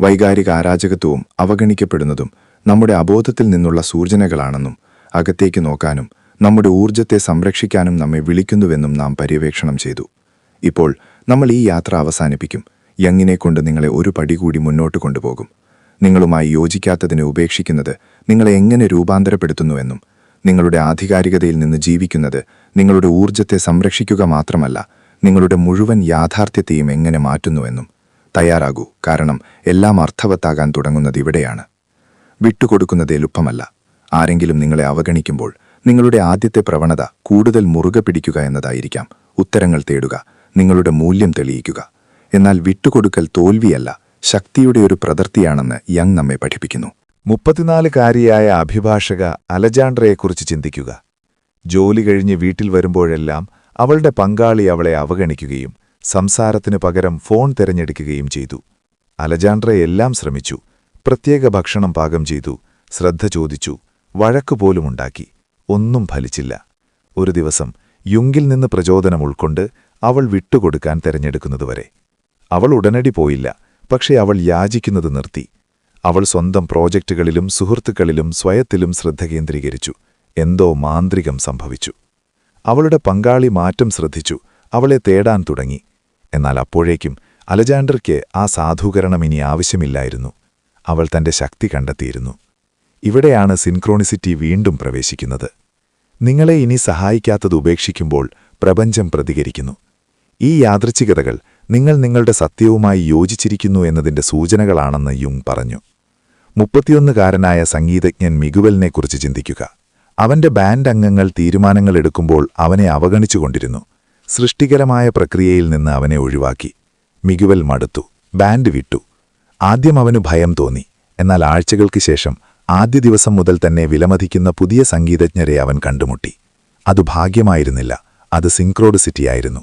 വൈകാരിക അരാജകത്വവും അവഗണിക്കപ്പെടുന്നതും നമ്മുടെ അബോധത്തിൽ നിന്നുള്ള സൂചനകളാണെന്നും അകത്തേക്ക് നോക്കാനും നമ്മുടെ ഊർജ്ജത്തെ സംരക്ഷിക്കാനും നമ്മെ വിളിക്കുന്നുവെന്നും നാം പര്യവേക്ഷണം ചെയ്തു. ഇപ്പോൾ നമ്മൾ ഈ യാത്ര അവസാനിപ്പിക്കും. യങ്ങിനെക്കൊണ്ട് നിങ്ങളെ ഒരു പടി കൂടി മുന്നോട്ട് കൊണ്ടുപോകും. നിങ്ങളുമായി യോജിക്കാത്തതിനെ ഉപേക്ഷിക്കുന്നത് നിങ്ങളെ എങ്ങനെ രൂപാന്തരപ്പെടുത്തുന്നുവെന്നും നിങ്ങളുടെ ആധികാരികതയിൽ നിന്ന് ജീവിക്കുന്നത് നിങ്ങളുടെ ഊർജ്ജത്തെ സംരക്ഷിക്കുക മാത്രമല്ല, നിങ്ങളുടെ മുഴുവൻ യാഥാർത്ഥ്യത്തെയും എങ്ങനെ മാറ്റുന്നുവെന്നും. തയ്യാറാകൂ, കാരണം എല്ലാം അർത്ഥവത്താകാൻ തുടങ്ങുന്നത് ഇവിടെയാണ്. വിട്ടുകൊടുക്കുന്നത് എളുപ്പമല്ല. ആരെങ്കിലും നിങ്ങളെ അവഗണിക്കുമ്പോൾ നിങ്ങളുടെ ആദ്യത്തെ പ്രവണത കൂടുതൽ മുറുകെ പിടിക്കുക എന്നതായിരിക്കാം. ഉത്തരങ്ങൾ തേടുക, നിങ്ങളുടെ മൂല്യം തെളിയിക്കുക. എന്നാൽ വിട്ടുകൊടുക്കൽ തോൽവിയല്ല, ശക്തിയുടെ ഒരു പ്രവൃത്തിയാണെന്ന് യങ് നമ്മെ പഠിപ്പിക്കുന്നു. 34-കാരിയായ അഭിഭാഷക അലജാൻഡ്രയെക്കുറിച്ച് ചിന്തിക്കുക. ജോലി കഴിഞ്ഞ് വീട്ടിൽ വരുമ്പോഴെല്ലാം അവളുടെ പങ്കാളി അവളെ അവഗണിക്കുകയും സംസാരത്തിനു പകരം ഫോൺ തിരഞ്ഞെടുക്കുകയും ചെയ്തു. അലജാൻഡ്ര എല്ലാം ശ്രമിച്ചു. പ്രത്യേക ഭക്ഷണം പാകം ചെയ്തു, ശ്രദ്ധ ചോദിച്ചു, വഴക്കുപോലുമുണ്ടാക്കി. ഒന്നും ഫലിച്ചില്ല. ഒരു ദിവസം യുങ്കിൽ നിന്ന് പ്രചോദനം ഉൾക്കൊണ്ട് അവൾ വിട്ടുകൊടുക്കാൻ തിരഞ്ഞെടുക്കുന്നതുവരെ. അവൾ ഉടനടി പോയില്ല, പക്ഷേ അവൾ യാചിക്കുന്നത് നിർത്തി. അവൾ സ്വന്തം പ്രോജക്റ്റുകളിലും സുഹൃത്തുക്കളിലും സ്വയത്തിലും ശ്രദ്ധ കേന്ദ്രീകരിച്ചു. എന്തോ മാന്ത്രികം സംഭവിച്ചു. അവളുടെ പങ്കാളി മാറ്റം ശ്രദ്ധിച്ചു, അവളെ തേടാൻ തുടങ്ങി. എന്നാൽ അപ്പോഴേക്കും അലജാൻഡർക്ക് ആ സാധൂകരണം ഇനി ആവശ്യമില്ലായിരുന്നു. അവൾ തന്റെ ശക്തി കണ്ടെത്തിയിരുന്നു. ഇവിടെയാണ് സിൻക്രോണിസിറ്റി വീണ്ടും പ്രവേശിക്കുന്നത്. നിങ്ങളെ ഇനി സഹായിക്കാത്തത് ഉപേക്ഷിക്കുമ്പോൾ പ്രപഞ്ചം പ്രതികരിക്കുന്നു. ഈ യാദൃച്ഛികതകൾ നിങ്ങൾ നിങ്ങളുടെ സത്യവുമായി യോജിച്ചിരിക്കുന്നു എന്നതിന്റെ സൂചനകളാണെന്ന് യുങ് പറഞ്ഞു. 31കാരനായ സംഗീതജ്ഞൻ മിഗുവലിനെക്കുറിച്ച് ചിന്തിക്കുക. അവന്റെ ബാൻഡ് അംഗങ്ങൾ തീരുമാനങ്ങൾ എടുക്കുമ്പോൾ അവനെ അവഗണിച്ചുകൊണ്ടിരുന്നു. സൃഷ്ടികരമായ പ്രക്രിയയിൽ നിന്ന് അവനെ ഒഴിവാക്കി. മിഗുവൽ മടുത്തു, ബാൻഡ് വിട്ടു. ആദ്യം അവനു ഭയം തോന്നി. എന്നാൽ ആഴ്ചകൾക്ക് ശേഷം ആദ്യ ദിവസം മുതൽ തന്നെ വിലമതിക്കുന്ന പുതിയ സംഗീതജ്ഞരെ അവൻ കണ്ടുമുട്ടി. അത് ഭാഗ്യമായിരുന്നില്ല, അത് സിൻക്രോണിസിറ്റിയായിരുന്നു.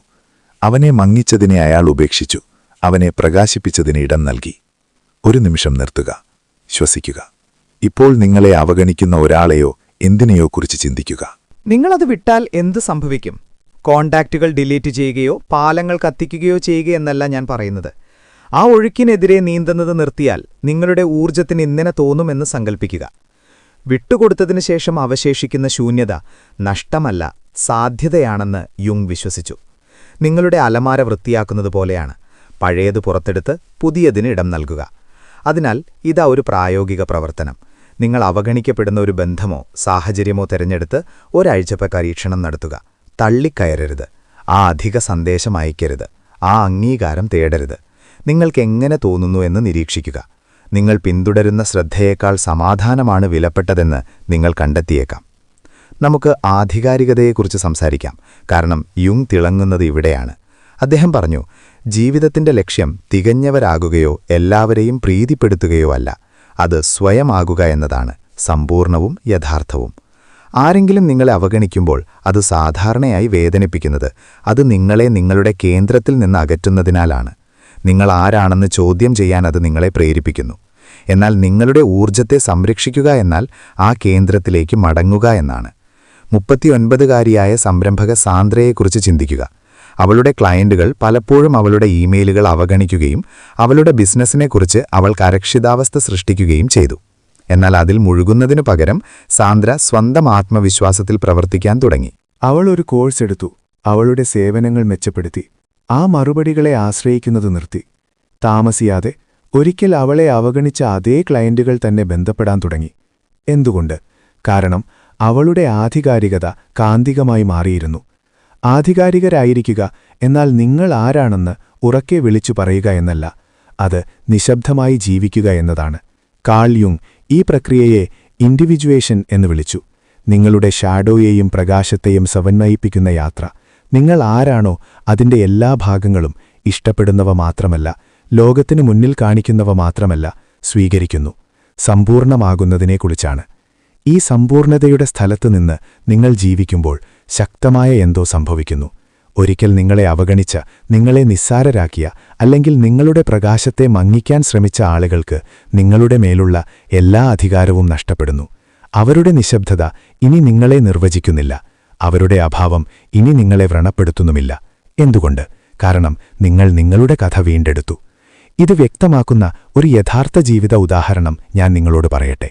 അവനെ മങ്ങിച്ചതിനെ അയാൾ ഉപേക്ഷിച്ചു. അവനെ പ്രകാശിപ്പിച്ചതിന് ഇടം നൽകി. ഒരു നിമിഷം നിർത്തുക, ശ്വസിക്കുക. ഇപ്പോൾ നിങ്ങളെ അവഗണിക്കുന്ന ഒരാളെയോ എന്തിനെയോ കുറിച്ച് ചിന്തിക്കുക. നിങ്ങളത് വിട്ടാൽ എന്ത് സംഭവിക്കും? കോണ്ടാക്റ്റുകൾ ഡിലീറ്റ് ചെയ്യുകയോ പാലങ്ങൾ കത്തിക്കുകയോ ചെയ്യുകയെന്നല്ല ഞാൻ പറയുന്നത്. ആ ഒഴുക്കിനെതിരെ നീന്തുന്നത് നിർത്തിയാൽ നിങ്ങളുടെ ഊർജ്ജത്തിന് ഇങ്ങനെ തോന്നുമെന്ന് സങ്കൽപ്പിക്കുക. വിട്ടുകൊടുത്തതിനു ശേഷം അവശേഷിക്കുന്ന ശൂന്യത നഷ്ടമല്ല, സാധ്യതയാണെന്ന് യുങ് വിശ്വസിച്ചു. നിങ്ങളുടെ അലമാര വൃത്തിയാക്കുന്നത് പോലെയാണ്. പഴയത് പുറത്തെടുത്ത് പുതിയതിന് ഇടം നൽകുക. അതിനാൽ ഇതാ ഒരു പ്രായോഗിക പ്രവർത്തനം. നിങ്ങൾ അവഗണിക്കപ്പെടുന്ന ഒരു ബന്ധമോ സാഹചര്യമോ തിരഞ്ഞെടുത്ത് ഒരാഴ്ച പരീക്ഷണം നടത്തുക. തള്ളിക്കയറരുത്. ആ അധിക സന്ദേശം അയക്കരുത്. ആ അംഗീകാരം തേടരുത്. നിങ്ങൾക്കെങ്ങനെ തോന്നുന്നു എന്ന് നിരീക്ഷിക്കുക. നിങ്ങൾ പിന്തുടരുന്ന ശ്രദ്ധയേക്കാൾ സമാധാനമാണ് വിലപ്പെട്ടതെന്ന് നിങ്ങൾ കണ്ടെത്തിയേക്കാം. നമുക്ക് ആധികാരികതയെക്കുറിച്ച് സംസാരിക്കാം. കാരണം യുങ് തിളങ്ങുന്നത് ഇവിടെയാണ്. അദ്ദേഹം പറഞ്ഞു, ജീവിതത്തിന്റെ ലക്ഷ്യം തികഞ്ഞവരാകുകയോ എല്ലാവരെയും പ്രീതിപ്പെടുത്തുകയോ അല്ല, അത് സ്വയമാകുക എന്നതാണ് സമ്പൂർണവും യഥാർത്ഥവും. ആരെങ്കിലും നിങ്ങളെ അവഗണിക്കുമ്പോൾ അത് സാധാരണയായി വേദനിപ്പിക്കുന്നത് അത് നിങ്ങളെ നിങ്ങളുടെ കേന്ദ്രത്തിൽ നിന്ന് അകറ്റുന്നതിനാലാണ്. നിങ്ങൾ ആരാണെന്ന് ചോദ്യം ചെയ്യാൻ അത് നിങ്ങളെ പ്രേരിപ്പിക്കുന്നു. എന്നാൽ നിങ്ങളുടെ ഊർജ്ജത്തെ സംരക്ഷിക്കുക എന്നാൽ ആ കേന്ദ്രത്തിലേക്ക് മടങ്ങുക എന്നാണ്. 39കാരിയായ സംരംഭക സാന്ദ്രയെക്കുറിച്ച് ചിന്തിക്കുക. അവളുടെ ക്ലയന്റുകൾ പലപ്പോഴും അവളുടെ ഇമെയിലുകൾ അവഗണിക്കുകയും അവളുടെ ബിസിനസ്സിനെക്കുറിച്ച് അവൾക്ക് അരക്ഷിതാവസ്ഥ സൃഷ്ടിക്കുകയും ചെയ്തു. എന്നാൽ അതിൽ മുഴുകുന്നതിനു പകരം സാന്ദ്ര സ്വന്തം ആത്മവിശ്വാസത്തിൽ പ്രവർത്തിക്കാൻ തുടങ്ങി. അവൾ ഒരു കോഴ്സ് എടുത്തു. അവളുടെ സേവനങ്ങൾ മെച്ചപ്പെടുത്തി. ആ മറുപടികളെ ആശ്രയിക്കുന്നത് നിർത്തി. താമസിയാതെ ഒരിക്കൽ അവളെ അവഗണിച്ച അതേ ക്ലയന്റുകൾ തന്നെ ബന്ധപ്പെടാൻ തുടങ്ങി. എന്തുകൊണ്ട്? കാരണം അവളുടെ ആധികാരികത കാന്തികമായി മാറിയിരുന്നു. ആധികാരികരായിരിക്കുക എന്നാൽ നിങ്ങൾ ആരാണെന്ന് ഉറക്കെ വിളിച്ചു പറയുക എന്നല്ല, അത് നിശബ്ദമായി ജീവിക്കുക എന്നതാണ്. കാൾ യുങ് ഈ പ്രക്രിയയെ ഇൻഡിവിജ്വേഷൻ എന്ന് വിളിച്ചു. നിങ്ങളുടെ ഷാഡോയെയും പ്രകാശത്തെയും സമന്വയിപ്പിക്കുന്ന യാത്ര. നിങ്ങൾ ആരാണോ അതിന്റെ എല്ലാ ഭാഗങ്ങളും ഇഷ്ടപ്പെടുന്നവ മാത്രമല്ല, ലോകത്തിനു മുന്നിൽ കാണിക്കുന്നവ മാത്രമല്ല, സ്വീകരിക്കുന്നു. സമ്പൂർണമാകുന്നതിനെക്കുറിച്ചാണ്. ഈ സമ്പൂർണതയുടെ സ്ഥലത്തുനിന്ന് നിങ്ങൾ ജീവിക്കുമ്പോൾ ശക്തമായ എന്തോ സംഭവിക്കുന്നു. ഒരിക്കൽ നിങ്ങളെ അവഗണിച്ച, നിങ്ങളെ നിസ്സാരരാക്കിയ, അല്ലെങ്കിൽ നിങ്ങളുടെ പ്രകാശത്തെ മങ്ങിക്കാൻ ശ്രമിച്ച ആളുകൾക്ക് നിങ്ങളുടെ മേലുള്ള എല്ലാ അധികാരവും നഷ്ടപ്പെടുന്നു. അവരുടെ നിശബ്ദത ഇനി നിങ്ങളെ നിർവചിക്കുന്നില്ല. അവരുടെ അഭാവം ഇനി നിങ്ങളെ വ്രണപ്പെടുത്തുന്നുമില്ല. എന്തുകൊണ്ട്? കാരണം നിങ്ങൾ നിങ്ങളുടെ കഥ വീണ്ടെടുത്തു. ഇത് വ്യക്തമാക്കുന്ന ഒരു യഥാർത്ഥ ജീവിത ഉദാഹരണം ഞാൻ നിങ്ങളോട് പറയട്ടെ.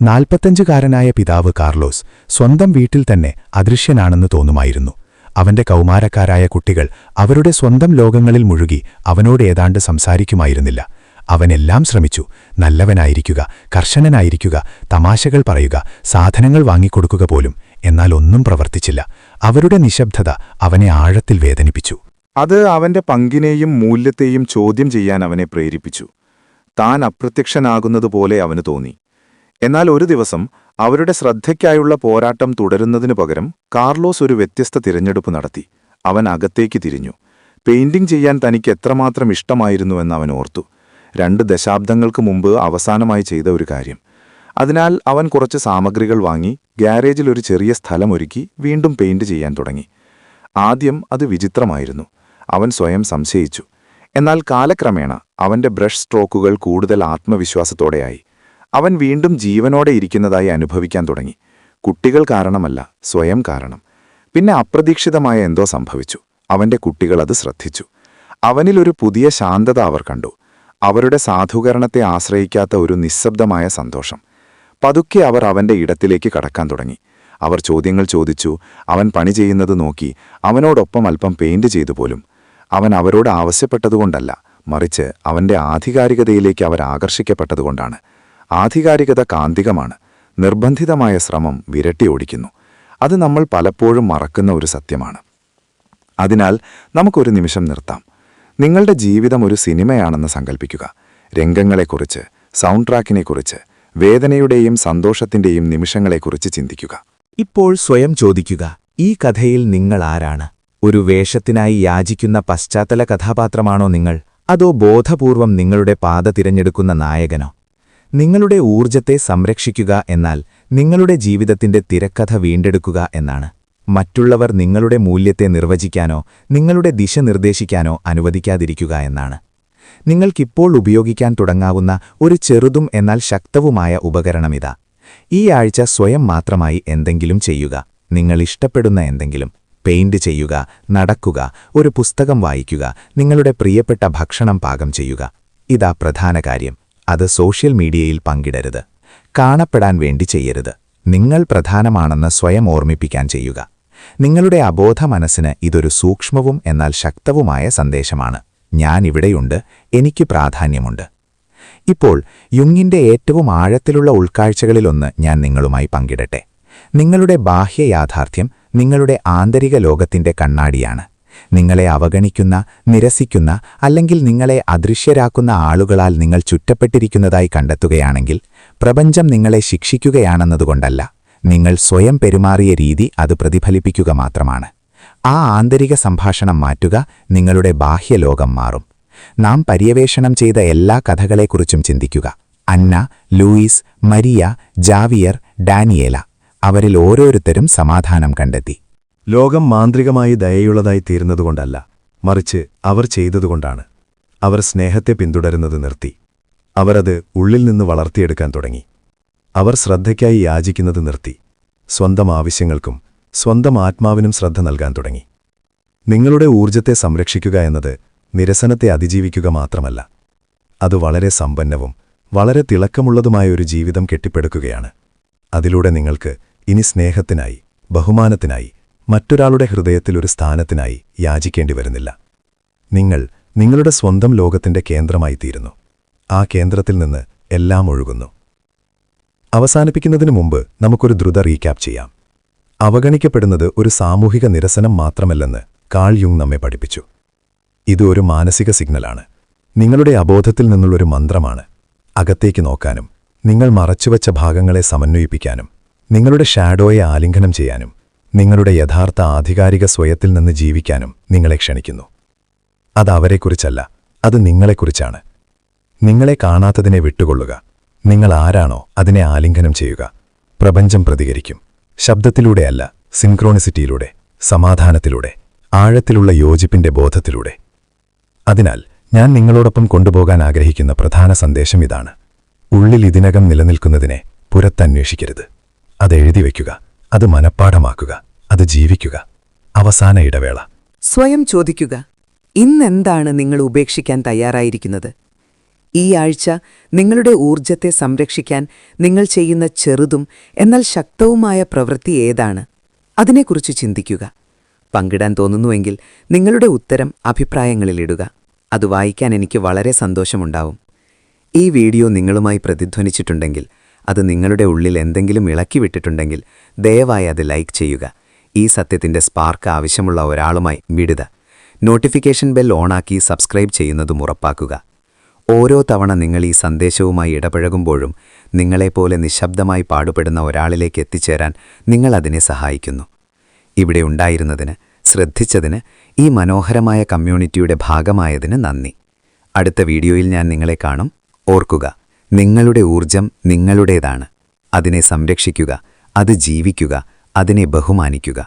45കാരനായ പിതാവ് കാർലോസ് സ്വന്തം വീട്ടിൽ തന്നെ അദൃശ്യനാണെന്ന് തോന്നുമായിരുന്നു. അവന്റെ കൗമാരക്കാരായ കുട്ടികൾ അവരുടെ സ്വന്തം ലോകങ്ങളിൽ മുഴുകി അവനോട് ഏതാണ്ട് സംസാരിക്കുമായിരുന്നില്ല. അവനെല്ലാം ശ്രമിച്ചു. നല്ലവനായിരിക്കുക, കർശനനായിരിക്കുക, തമാശകൾ പറയുക, സാധനങ്ങൾ വാങ്ങിക്കൊടുക്കുക പോലും. എന്നാൽ ഒന്നും പ്രവർത്തിച്ചില്ല. അവരുടെ നിശബ്ദത അവനെ ആഴത്തിൽ വേദനിപ്പിച്ചു. അത് അവന്റെ പങ്കിനെയും മൂല്യത്തെയും ചോദ്യം ചെയ്യാൻ അവനെ പ്രേരിപ്പിച്ചു. താൻ അപ്രത്യക്ഷനാകുന്നതുപോലെ അവന് തോന്നി. എന്നാൽ ഒരു ദിവസം അവരുടെ ശ്രദ്ധയ്ക്കായുള്ള പോരാട്ടം തുടരുന്നതിനു പകരം കാർലോസ് ഒരു വ്യത്യസ്ത തിരഞ്ഞെടുപ്പ് നടത്തി. അവൻ അകത്തേക്ക് തിരിഞ്ഞു. പെയിന്റിംഗ് ചെയ്യാൻ തനിക്ക് എത്രമാത്രം ഇഷ്ടമായിരുന്നുവെന്ന് അവൻ ഓർത്തു. 2 ദശാബ്ദങ്ങൾക്ക് മുമ്പ് അവസാനമായി ചെയ്ത ഒരു കാര്യം. അതിനാൽ അവൻ കുറച്ച് സാമഗ്രികൾ വാങ്ങി ഗ്യാരേജിൽ ഒരു ചെറിയ സ്ഥലമൊരുക്കി വീണ്ടും പെയിന്റ് ചെയ്യാൻ തുടങ്ങി. ആദ്യം അത് വിചിത്രമായിരുന്നു. അവൻ സ്വയം സംശയിച്ചു. എന്നാൽ കാലക്രമേണ അവന്റെ ബ്രഷ് സ്ട്രോക്കുകൾ കൂടുതൽ ആത്മവിശ്വാസത്തോടെയായി. അവൻ വീണ്ടും ജീവനോടെ ഇരിക്കുന്നതായി അനുഭവിക്കാൻ തുടങ്ങി. കുട്ടികൾ കാരണമല്ല, സ്വയം കാരണം. പിന്നെ അപ്രതീക്ഷിതമായ എന്തോ സംഭവിച്ചു. അവന്റെ കുട്ടികൾ അത് ശ്രദ്ധിച്ചു. അവനിലൊരു പുതിയ ശാന്തത അവർ കണ്ടു. അവരുടെ സാധൂകരണത്തെ ആശ്രയിക്കാത്ത ഒരു നിസ്ശബ്ദമായ സന്തോഷം. പതുക്കെ അവർ അവന്റെ ഇടത്തിലേക്ക് കടക്കാൻ തുടങ്ങി. അവർ ചോദ്യങ്ങൾ ചോദിച്ചു. അവൻ പണി ചെയ്യുന്നത് നോക്കി. അവനോടൊപ്പം അല്പം പെയിന്റ് ചെയ്തു പോലും. അവൻ അവരോട് ആവശ്യപ്പെട്ടതുകൊണ്ടല്ല, മറിച്ച് അവന്റെ ആധികാരികതയിലേക്ക് അവർ ആകർഷിക്കപ്പെട്ടതുകൊണ്ടാണ്. ആധികാരികത കാന്തികമാണ്. നിർബന്ധിതമായ ശ്രമം വിരട്ടിയോടിക്കുന്നു. അത് നമ്മൾ പലപ്പോഴും മറക്കുന്ന ഒരു സത്യമാണ്. അതിനാൽ നമുക്കൊരു നിമിഷം നിർത്താം. നിങ്ങളുടെ ജീവിതം ഒരു സിനിമയാണെന്ന് സങ്കൽപ്പിക്കുക. രംഗങ്ങളെക്കുറിച്ച്, സൗണ്ട് ട്രാക്കിനെക്കുറിച്ച്, വേദനയുടെയും സന്തോഷത്തിന്റെയും നിമിഷങ്ങളെക്കുറിച്ച് ചിന്തിക്കുക. ഇപ്പോൾ സ്വയം ചോദിക്കുക, ഈ കഥയിൽ നിങ്ങൾ ആരാണ്? ഒരു വേഷത്തിനായി യാചിക്കുന്ന പശ്ചാത്തല കഥാപാത്രമാണോ നിങ്ങൾ? അതോ ബോധപൂർവം നിങ്ങളുടെ പാത തിരഞ്ഞെടുക്കുന്ന നായകനോ? നിങ്ങളുടെ ഊർജത്തെ സംരക്ഷിക്കുക എന്നാൽ നിങ്ങളുടെ ജീവിതത്തിന്റെ തിരക്കഥ വീണ്ടെടുക്കുക എന്നാണ്. മറ്റുള്ളവർ നിങ്ങളുടെ മൂല്യത്തെ നിർവചിക്കാനോ നിങ്ങളുടെ ദിശ നിർദ്ദേശിക്കാനോ അനുവദിക്കാതിരിക്കുക എന്നാണ്. നിങ്ങൾക്കിപ്പോൾ ഉപയോഗിക്കാൻ തുടങ്ങാവുന്ന ഒരു ചെറുതും എന്നാൽ ശക്തവുമായ ഉപകരണമിതാ. ഈ ആഴ്ച സ്വയം മാത്രമായി എന്തെങ്കിലും ചെയ്യുക. നിങ്ങൾ ഇഷ്ടപ്പെടുന്ന എന്തെങ്കിലും. പെയിന്റ് ചെയ്യുക, നടക്കുക, ഒരു പുസ്തകം വായിക്കുക, നിങ്ങളുടെ പ്രിയപ്പെട്ട ഭക്ഷണം പാകം ചെയ്യുക. ഇതാ പ്രധാന കാര്യം. അത് സോഷ്യൽ മീഡിയയിൽ പങ്കിടരുത്. കാണപ്പെടാൻ വേണ്ടി ചെയ്യരുത്. നിങ്ങൾ പ്രധാനമാണെന്ന് സ്വയം ഓർമ്മിപ്പിക്കാൻ ചെയ്യുക. നിങ്ങളുടെ അബോധ മനസ്സിന് ഇതൊരു സൂക്ഷ്മവും എന്നാൽ ശക്തവുമായ സന്ദേശമാണ്. ഞാൻ ഇവിടെയുണ്ട്, എനിക്ക് പ്രാധാന്യമുണ്ട്. ഇപ്പോൾ യുങ്ങിന്റെ ഏറ്റവും ആഴത്തിലുള്ള ഉൾക്കാഴ്ചകളിലൊന്ന് ഞാൻ നിങ്ങളുമായി പങ്കിടട്ടെ. നിങ്ങളുടെ ബാഹ്യ യാഥാർത്ഥ്യം നിങ്ങളുടെ ആന്തരിക ലോകത്തിന്റെ കണ്ണാടിയാണ്. നിങ്ങളെ അവഗണിക്കുന്ന, നിരസിക്കുന്ന അല്ലെങ്കിൽ നിങ്ങളെ അദൃശ്യരാക്കുന്ന ആളുകളാൽ നിങ്ങൾ ചുറ്റപ്പെട്ടിരിക്കുന്നതായി കണ്ടെത്തുകയാണെങ്കിൽ പ്രപഞ്ചം നിങ്ങളെ ശിക്ഷിക്കുകയാണെന്നതുകൊണ്ടല്ല, നിങ്ങൾ സ്വയം പെരുമാറിയ രീതി അത് പ്രതിഫലിപ്പിക്കുക മാത്രമാണ്. ആ ആന്തരിക സംഭാഷണം മാറ്റുക, നിങ്ങളുടെ ബാഹ്യലോകം മാറും. നാം പര്യവേഷണം ചെയ്ത എല്ലാ കഥകളെക്കുറിച്ചും ചിന്തിക്കുക. അന്ന, ലൂയിസ്, മരിയ, ജാവിയർ, ഡാനിയേല, അവരിൽ ഓരോരുത്തരും സമാധാനം കണ്ടെത്തി. ലോകം മാന്ത്രികമായി ദയയുള്ളതായി തീരുന്നതുകൊണ്ടല്ല, മറിച്ച് അവർ ചെയ്തതുകൊണ്ടാണ്. അവർ സ്നേഹത്തെ പിന്തുടരുന്നത് നിർത്തി. അവരത് ഉള്ളിൽ നിന്ന് വളർത്തിയെടുക്കാൻ തുടങ്ങി. അവർ ശ്രദ്ധയ്ക്കായി യാചിക്കുന്നത് നിർത്തി. സ്വന്തം ആവശ്യങ്ങൾക്കും സ്വന്തം ആത്മാവിനും ശ്രദ്ധ നൽകാൻ തുടങ്ങി. നിങ്ങളുടെ ഊർജത്തെ സംരക്ഷിക്കുക എന്നത് നിരസനത്തെ അതിജീവിക്കുക മാത്രമല്ല, അത് വളരെ സമ്പന്നവും വളരെ തിളക്കമുള്ളതുമായ ഒരു ജീവിതം കെട്ടിപ്പടുക്കുകയാണ്. അതിലൂടെ നിങ്ങൾക്ക് ഇനി സ്നേഹത്തിനായി, ബഹുമാനത്തിനായി, മറ്റൊരാളുടെ ഹൃദയത്തിൽ ഒരു സ്ഥാനത്തിനായി യാചിക്കേണ്ടി വരുന്നില്ല. നിങ്ങൾ നിങ്ങളുടെ സ്വന്തം ലോകത്തിന്റെ കേന്ദ്രമായി തീരുന്നു. ആ കേന്ദ്രത്തിൽ നിന്ന് എല്ലാം ഒഴുകുന്നു. അവസാനിപ്പിക്കുന്നതിനു മുമ്പ് നമുക്കൊരു ദ്രുത റീക്യാപ്പ് ചെയ്യാം. അവഗണിക്കപ്പെടുന്നത് ഒരു സാമൂഹിക നിരസനം മാത്രമല്ലെന്ന് കാൾ യുങ് നമ്മെ പഠിപ്പിച്ചു. ഇത് ഒരു മാനസിക സിഗ്നലാണ്. നിങ്ങളുടെ അബോധത്തിൽ നിന്നുള്ളൊരു മന്ത്രമാണ്. അകത്തേക്ക് നോക്കാനും നിങ്ങൾ മറച്ചുവച്ച ഭാഗങ്ങളെ സമന്വയിപ്പിക്കാനും നിങ്ങളുടെ ഷാഡോയെ ആലിംഗനം ചെയ്യാനും നിങ്ങളുടെ യഥാർത്ഥ ആധികാരിക സ്വയത്തിൽ നിന്ന് ജീവിക്കാനും നിങ്ങളെ ക്ഷണിക്കുന്നു. അത് അവരെക്കുറിച്ചല്ല, അത് നിങ്ങളെക്കുറിച്ചാണ്. നിങ്ങളെ കാണാത്തതിനെ വിട്ടുകൊള്ളുക. നിങ്ങൾ ആരാണോ അതിനെ ആലിംഗനം ചെയ്യുക. പ്രപഞ്ചം പ്രതികരിക്കും. ശബ്ദത്തിലൂടെയല്ല, സിൻക്രോണിസിറ്റിയിലൂടെ, സമാധാനത്തിലൂടെ, ആഴത്തിലുള്ള യോജിപ്പിന്റെ ബോധത്തിലൂടെ. അതിനാൽ ഞാൻ നിങ്ങളോടൊപ്പം കൊണ്ടുപോകാൻ ആഗ്രഹിക്കുന്ന പ്രധാന സന്ദേശം ഇതാണ്. ഉള്ളിൽ ഇതിനകം നിലനിൽക്കുന്നതിനെ പുറത്തന്വേഷിക്കരുത്. അത് എഴുതിവെക്കുക, അത് മനഃപ്പാഠമാക്കുക, അത് ജീവിക്കുക. അവസാന ഇടവേള. സ്വയം ചോദിക്കുക, ഇന്നെന്താണ് നിങ്ങൾ ഉപേക്ഷിക്കാൻ തയ്യാറായിരിക്കുന്നത്? ഈ ആഴ്ച നിങ്ങളുടെ ഊർജത്തെ സംരക്ഷിക്കാൻ നിങ്ങൾ ചെയ്യുന്ന ചെറുതും എന്നാൽ ശക്തവുമായ പ്രവൃത്തി ഏതാണ്? അതിനെക്കുറിച്ച് ചിന്തിക്കുക. പങ്കിടാൻ തോന്നുന്നുവെങ്കിൽ നിങ്ങളുടെ ഉത്തരം അഭിപ്രായങ്ങളിലിടുക. അത് വായിക്കാൻ എനിക്ക് വളരെ സന്തോഷമുണ്ടാവും. ഈ വീഡിയോ നിങ്ങളുമായി പ്രതിധ്വനിച്ചിട്ടുണ്ടെങ്കിൽ, അത് നിങ്ങളുടെ ഉള്ളിൽ എന്തെങ്കിലും ഇളക്കിവിട്ടിട്ടുണ്ടെങ്കിൽ ദയവായി അത് ലൈക്ക് ചെയ്യുക. ഈ സത്യത്തിന്റെ സ്പാർക്ക് ആവശ്യമുള്ള ഒരാളുമായി വിടുക. നോട്ടിഫിക്കേഷൻ ബെൽ ഓണാക്കി സബ്സ്ക്രൈബ് ചെയ്യുന്നതും ഉറപ്പാക്കുക. ഓരോ തവണ നിങ്ങൾ ഈ സന്ദേശവുമായി ഇടപഴകുമ്പോഴും നിങ്ങളെപ്പോലെ നിശബ്ദമായി പാടുപെടുന്ന ഒരാളിലേക്ക് എത്തിച്ചേരാൻ നിങ്ങൾ അതിനെ സഹായിക്കുന്നു. ഇവിടെ ഉണ്ടായിരുന്നതിന്, ശ്രദ്ധിച്ചതിന്, ഈ മനോഹരമായ കമ്മ്യൂണിറ്റിയുടെ ഭാഗമായതിന് നന്ദി. അടുത്ത വീഡിയോയിൽ ഞാൻ നിങ്ങളെ കാണും. ഓർക്കുക, നിങ്ങളുടെ ഊർജം നിങ്ങളുടേതാണ്. അതിനെ സംരക്ഷിക്കുക, അത് ജീവിക്കുക, അതിനെ ബഹുമാനിക്കുക.